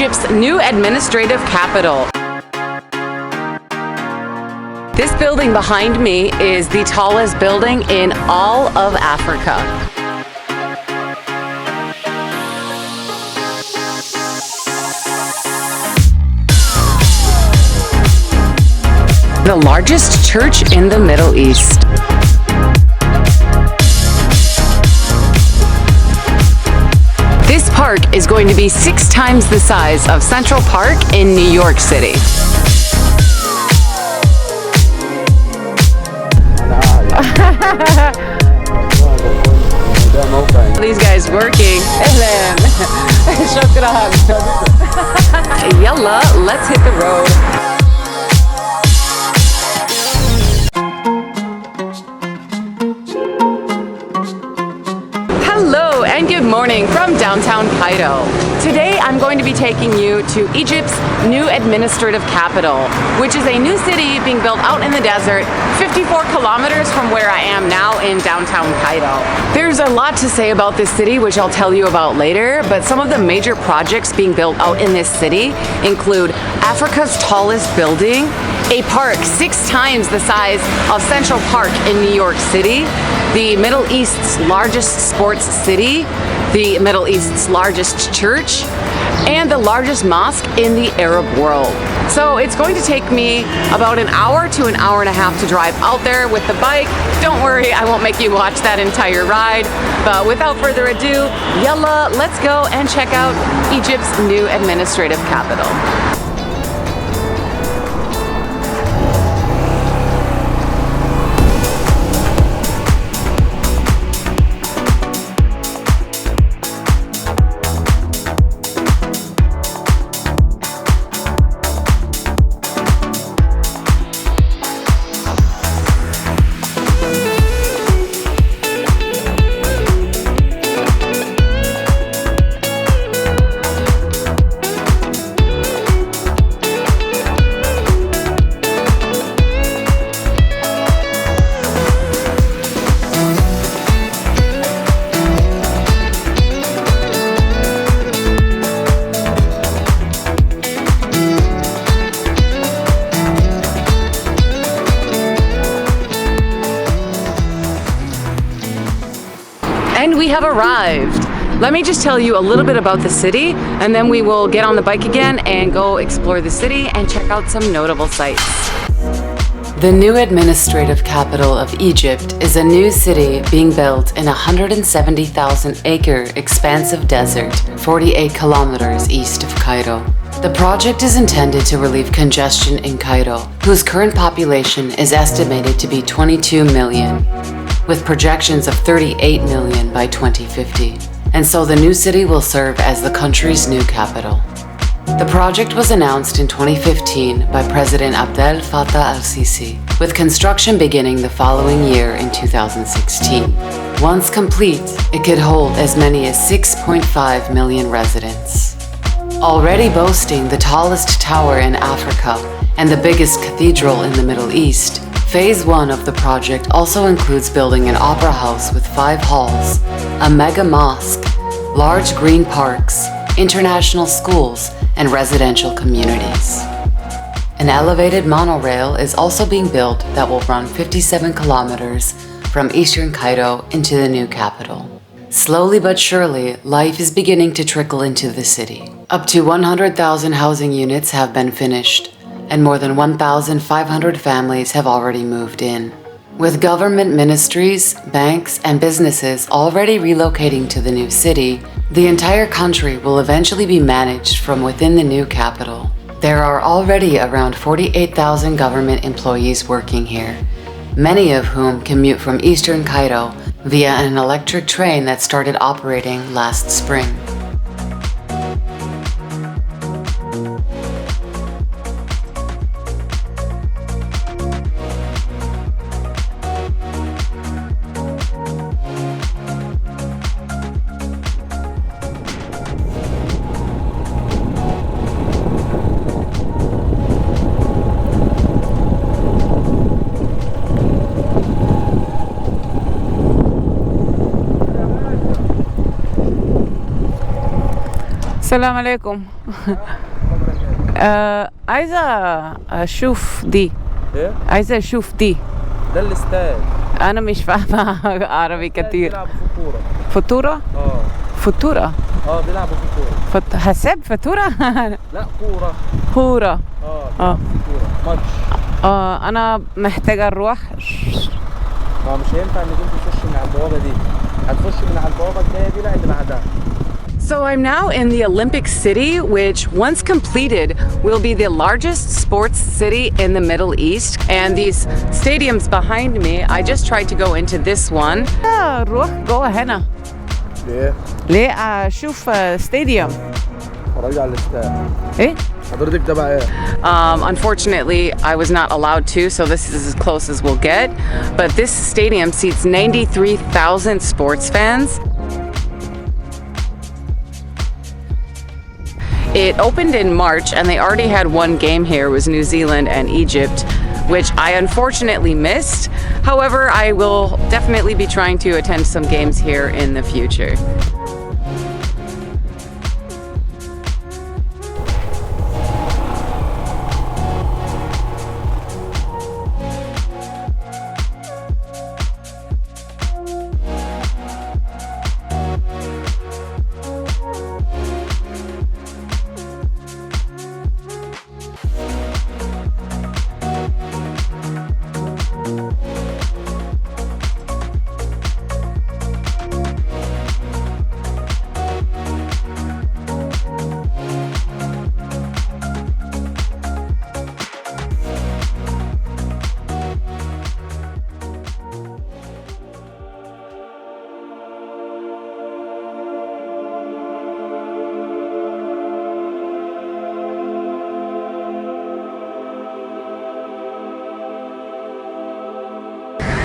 Egypt's new administrative capital. This building behind me is the tallest building in all of Africa. The largest church in the Middle East. This park is going to be 6 times the size of Central Park in New York City. These guys working. Shukran. Yalla, let's hit the road. Hello and good morning from downtown Cairo. Today I'm going to be taking you to Egypt's new administrative capital, which is a new city being built out in the desert, 54 kilometers from where I am now in downtown Cairo. There's a lot to say about this city, which I'll tell you about later, but some of the major projects being built out in this city include Africa's tallest building, a park 6 times the size of Central Park in New York City, the Middle East's largest sports city, the Middle East's largest church, and the largest mosque in the Arab world. So it's going to take me about an hour to an hour and a half to drive out there with the bike. Don't worry, I won't make you watch that entire ride. But without further ado, yalla, let's go and check out Egypt's new administrative capital. And we have arrived. Let me just tell you a little bit about the city, and then we will get on the bike again and go explore the city and check out some notable sights. The new administrative capital of Egypt is a new city being built in a 170,000-acre expansive desert, 48 kilometers east of Cairo. The project is intended to relieve congestion in Cairo, whose current population is estimated to be 22 million. With projections of 38 million by 2050, and so the new city will serve as the country's new capital. The project was announced in 2015 by President Abdel Fattah al-Sisi, with construction beginning the following year in 2016. Once complete, it could hold as many as 6.5 million residents. Already boasting the tallest tower in Africa and the biggest cathedral in the Middle East, Phase 1 of the project also includes building an opera house with 5 halls, a mega mosque, large green parks, international schools, and residential communities. An elevated monorail is also being built that will run 57 kilometers from eastern Cairo into the new capital. Slowly but surely, life is beginning to trickle into the city. Up to 100,000 housing units have been finished, and more than 1,500 families have already moved in. With government ministries, banks, and businesses already relocating to the new city, the entire country will eventually be managed from within the new capital. There are already around 48,000 government employees working here, many of whom commute from eastern Cairo via an electric train that started operating last spring. السلام عليكم. عايزة أشوف دي. ايه؟ عايزة أشوف دي. ده الاستاد. أنا مش فاهمة عربي كتير. بيلعبوا فطورة. فطورة؟ فطورة. بيلعبوا فطورة. حساب فطورة؟ لا كورة. كورة. فطورة ماتش. أنا محتاجة أروح. ما مش هينفع إنك أنت تخش من على البوابة دي. هتخش من على البوابة الجاية دي، لا اللي بعدها. So I'm now in the Olympic City, which once completed will be the largest sports city in the Middle East. And these stadiums behind me, I just tried to go into this one. روح جوه هنا. ليه؟ ليه أشوف stadium. اتفرجي على الاستاد. إيه؟ حضرتك تبع إيه؟ Unfortunately, I was not allowed to, so this is as close as we'll get. But this stadium seats 93,000 sports fans. It opened in March and they already had one game here. It was New Zealand and Egypt, which I unfortunately missed. However, I will definitely be trying to attend some games here in the future.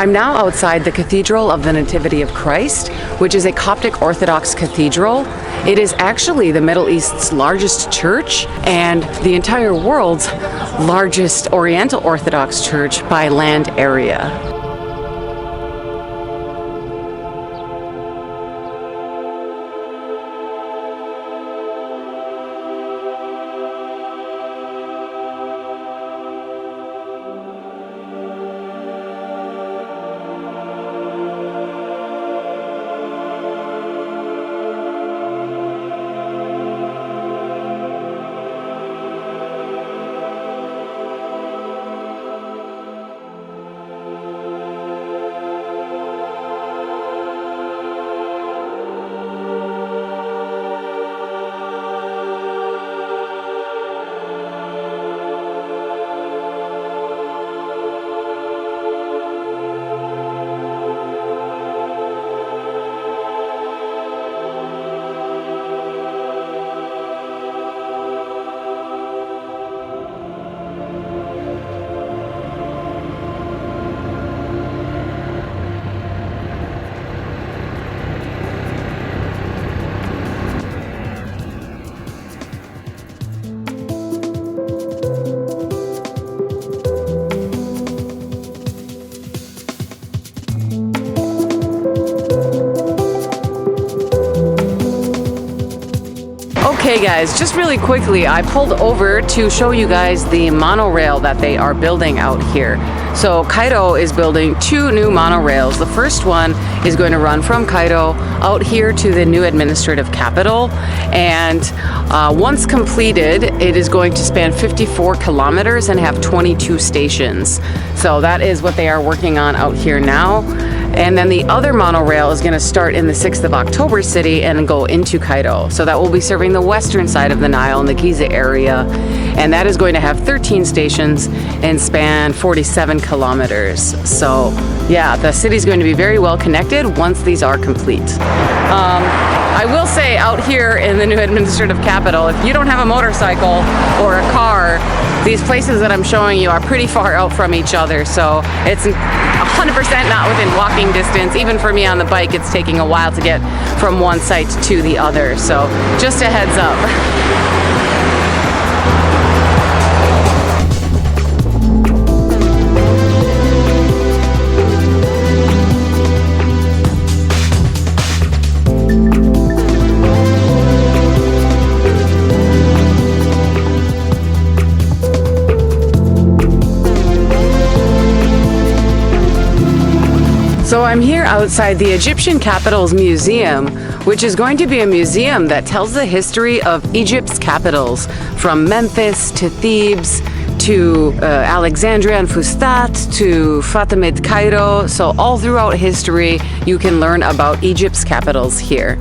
I'm now outside the Cathedral of the Nativity of Christ, which is a Coptic Orthodox cathedral. It is actually the Middle East's largest church and the entire world's largest Oriental Orthodox church by land area. Okay guys, just really quickly, I pulled over to show you guys the monorail that they are building out here. So Cairo is building 2 new monorails. The first one is going to run from Cairo out here to the new administrative capital. And once completed, it is going to span 54 kilometers and have 22 stations. So that is what they are working on out here now. And then the other monorail is going to start in the 6th of October city and go into Cairo. So that will be serving the western side of the Nile in the Gizeh area. And that is going to have 13 stations and span 47 kilometers. So yeah, the city is going to be very well connected once these are complete. I will say out here in the new administrative capital, if you don't have a motorcycle or a car, these places that I'm showing you are pretty far out from each other. So it's 100% not within walking distance. Even for me on the bike, it's taking a while to get from one site to the other. So just a heads up. So I'm here outside the Egyptian capital's museum, which is going to be a museum that tells the history of Egypt's capitals, from Memphis to Thebes to Alexandria and Fustat to Fatimid Cairo. So all throughout history, you can learn about Egypt's capitals here.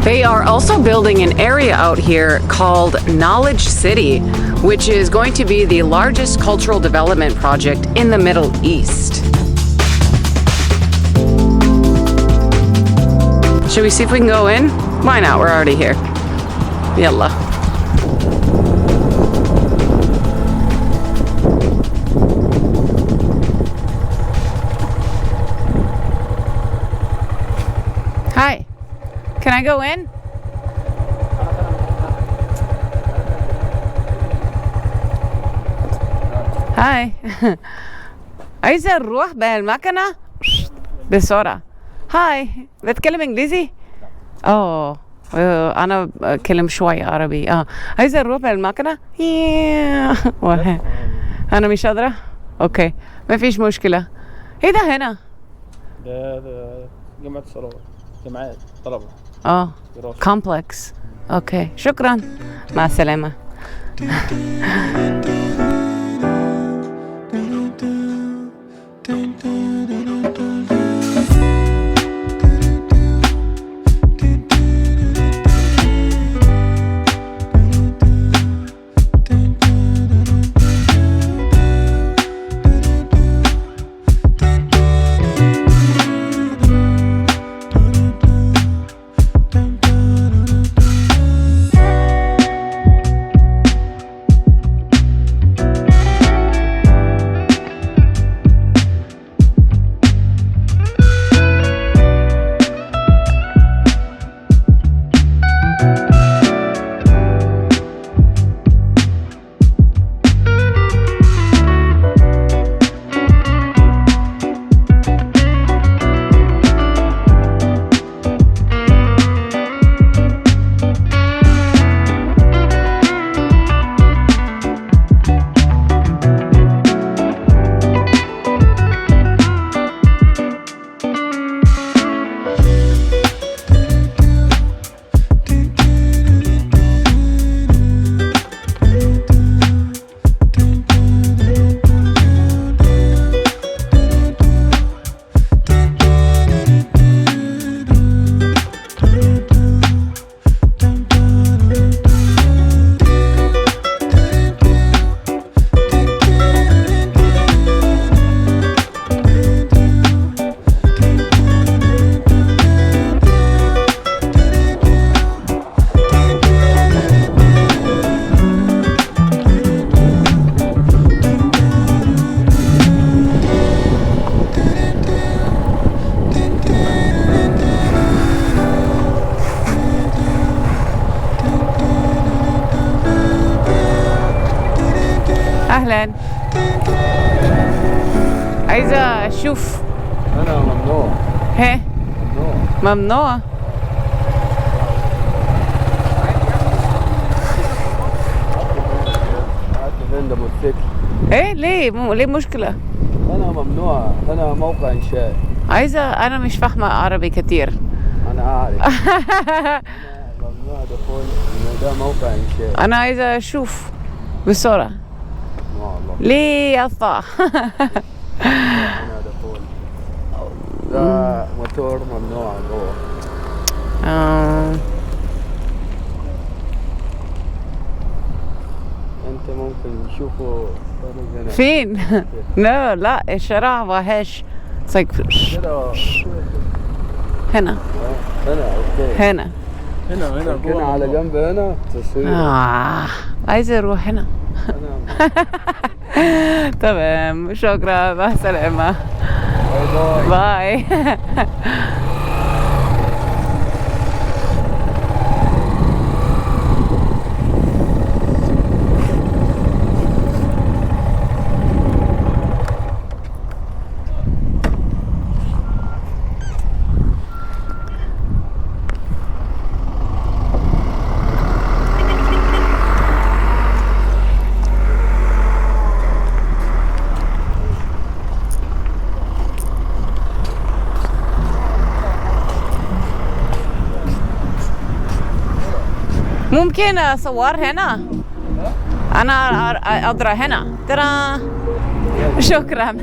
They are also building an area out here called Knowledge City, which is going to be the largest cultural development project in the Middle East. Should we see if we can go in? Why not? We're already here. Yalla. Hi. Can I go in? هاي عايزة نروح بالمكنة بسرعة. هاي بتكلم انجليزي؟ انا بتكلم شوية عربي. عايزة نروح بالمكنة. انا مش قادرة. اوكي ما فيش مشكلة. ايه ده هنا؟ ده جامعة صلاة، جامعات طلبة. كومبلكس. اوكي شكرا، مع السلامة. اهلا، عايزه اشوف. انا ممنوع. ها ممنوع. بالموتسيكل. ايه ليه مشكله؟ انا ممنوع، انا موقع انشائي. انا مش فاهمه عربي كتير. انا عارف. انا ممنوع دخول، ده موقع انشائي. انا عايزه اشوف بسرعه. ليه يا اسطى؟ انا دخول، ده موتور ممنوع جوه. انت ممكن تشوفه فين؟ لا الشارع وحش. هنا هنا على جنب هنا تصوير. عايزه اروح هنا. تمام شكرا مع السلامة باي باي. باي. ممكن أصور هنا؟ أنا أقدر هنا ترى. شكرا.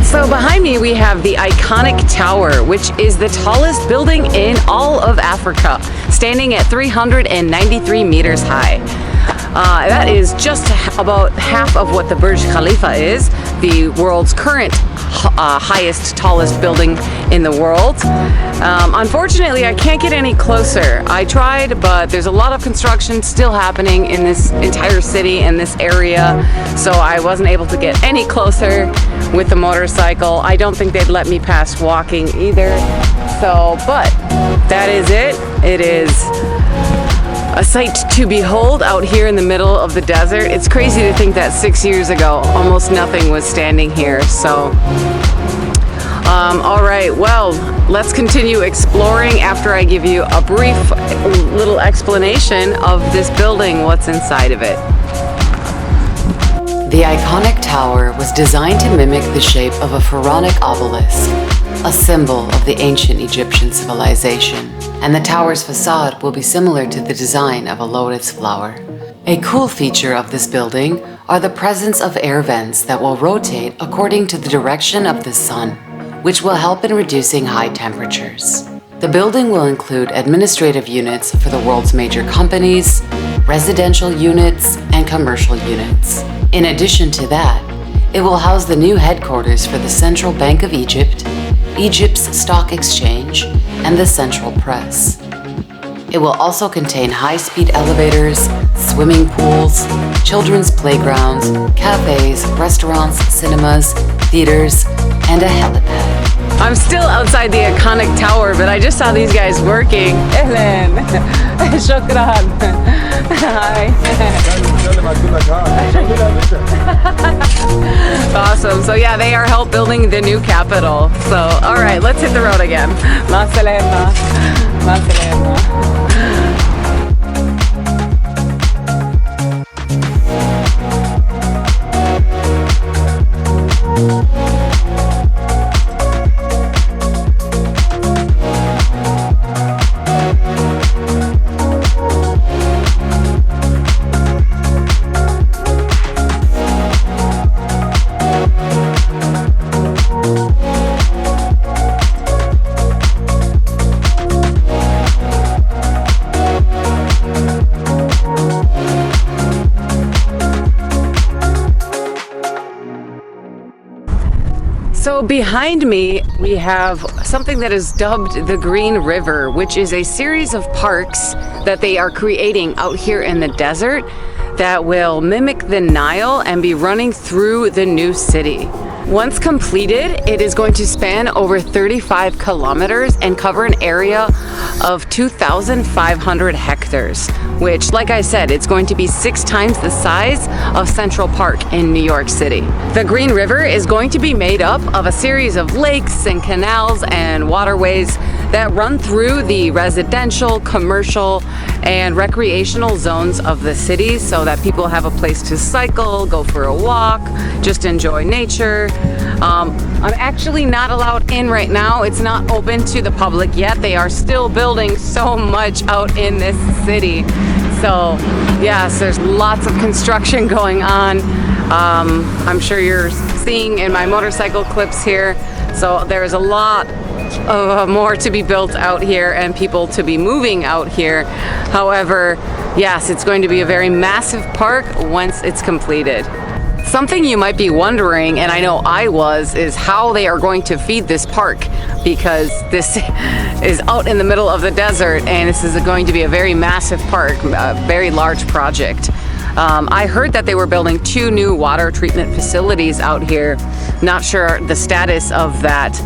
So behind me we have the iconic tower, which is the tallest building in all of Africa, standing at 393 meters high. That is just about half of what the Burj Khalifa is, the world's current highest, tallest building in the world. Unfortunately, I can't get any closer. I tried, but there's a lot of construction still happening in this entire city, in this area, so I wasn't able to get any closer with the motorcycle. I don't think they'd let me pass walking either. So, but that is it. It is a sight to behold out here in the middle of the desert. It's crazy to think that 6 years ago, almost nothing was standing here. So, all right, well, let's continue exploring after I give you a brief little explanation of this building, what's inside of it. The iconic tower was designed to mimic the shape of a pharaonic obelisk, a symbol of the ancient Egyptian civilization, and the tower's facade will be similar to the design of a lotus flower. A cool feature of this building are the presence of air vents that will rotate according to the direction of the sun, which will help in reducing high temperatures. The building will include administrative units for the world's major companies, residential units, and commercial units. In addition to that, it will house the new headquarters for the Central Bank of Egypt, Egypt's stock exchange, and the Central Press. It will also contain high-speed elevators, swimming pools, children's playgrounds, cafes, restaurants, cinemas, theaters, and a helipad. I'm still outside the iconic tower, but I just saw these guys working. Ehlen. Shukran. Hi. Awesome. So yeah, they are help building the new capital. So all right, let's hit the road again. Ma salama. Ma salama. So behind me, we have something that is dubbed the Green River, which is a series of parks that they are creating out here in the desert that will mimic the Nile and be running through the new city. Once completed, it is going to span over 35 kilometers and cover an area of 2,500 hectares, which, like I said, it's going to be 6 times the size of Central Park in New York City. The Green River is going to be made up of a series of lakes and canals and waterways that run through the residential, commercial, and recreational zones of the city so that people have a place to cycle, go for a walk, just enjoy nature. I'm actually not allowed in right now. It's not open to the public yet. They are still building so much out in this city. So yes, there's lots of construction going on. I'm sure you're seeing in my motorcycle clips here. So there's a lot of more to be built out here and people to be moving out here. However, yes, it's going to be a very massive park once it's completed. Something you might be wondering, and I know I was, is how they are going to feed this park, because this is out in the middle of the desert and this is going to be a very massive park, a very large project. I heard that they were building 2 new water treatment facilities out here. Not sure the status of that,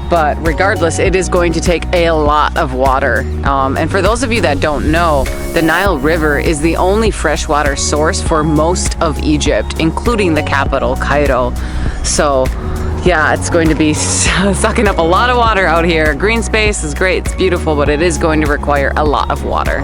but regardless, it is going to take a lot of water. And for those of you that don't know, the Nile River is the only freshwater source for most of Egypt, including the capital, Cairo. So yeah, it's going to be sucking up a lot of water out here. Green space is great, it's beautiful, but it is going to require a lot of water.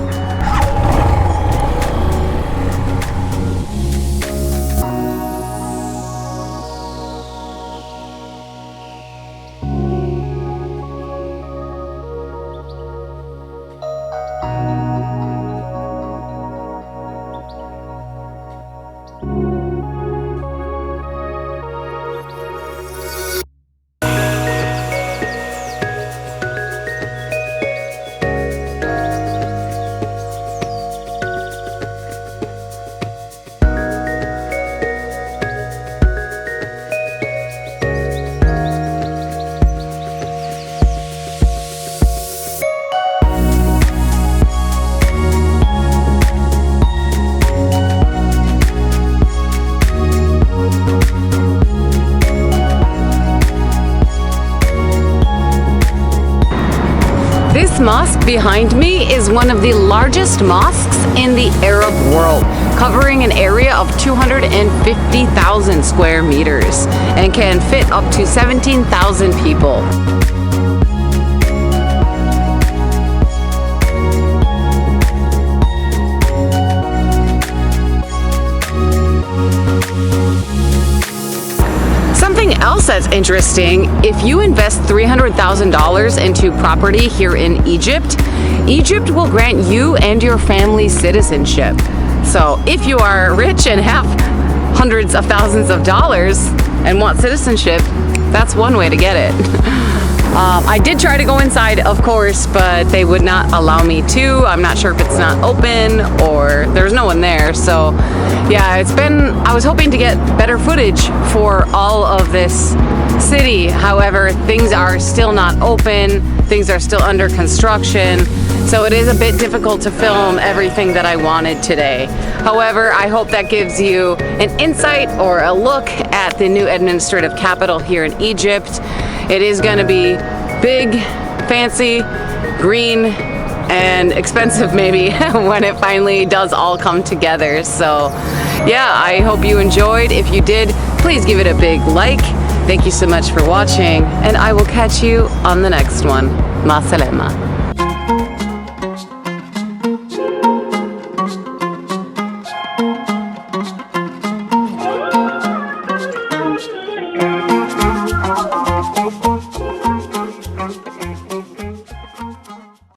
This mosque behind me is one of the largest mosques in the Arab world, covering an area of 250,000 square meters and can fit up to 17,000 people. Something else that's interesting, if you invest $300,000 into property here in Egypt, Egypt will grant you and your family citizenship. So if you are rich and have hundreds of thousands of dollars and want citizenship, that's one way to get it. I did try to go inside, of course, but they would not allow me to. I'm not sure if it's not open or there's no one there. So yeah, I was hoping to get better footage for all of this city. However, things are still not open. Things are still under construction. So it is a bit difficult to film everything that I wanted today. However, I hope that gives you an insight or a look at the new administrative capital here in Egypt. It is going to be big, fancy, green, and expensive maybe when it finally does all come together. So yeah, I hope you enjoyed. If you did, please give it a big like. Thank you so much for watching, and I will catch you on the next one. Ma salama.